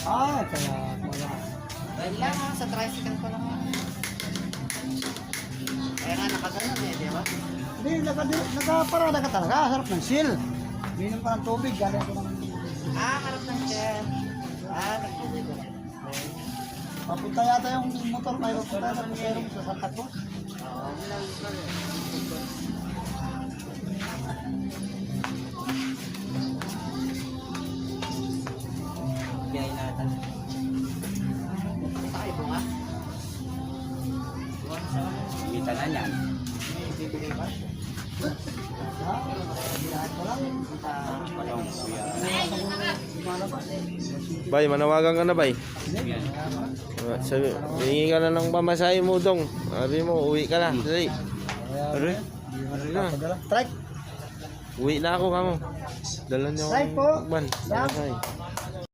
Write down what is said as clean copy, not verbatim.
Kaya wala. Dahil lang sa tricycle ko lang. Kaya nga nakaganon di ba? Hindi, nakaparada ka talaga. Sarap ng seal. Minom ka ng tubig. Galing ko ng... Harap ng chair. Nagtubig ko. Papunta yata yung motor. Mayroon punta yata yung meron sa Santa Cruz. Biyay natin. Tayo bunga. Kita na yan. Bibili ba? Bay, manawagan ka na, bay. Sabi, hingi ka na ng pamasahe mo, dong. Sabi mo, uwi ka na. Dali. Aray. Na. Strike. Uwi na ako, kamo. Dala niyo Strike po. Man. Pamasahe.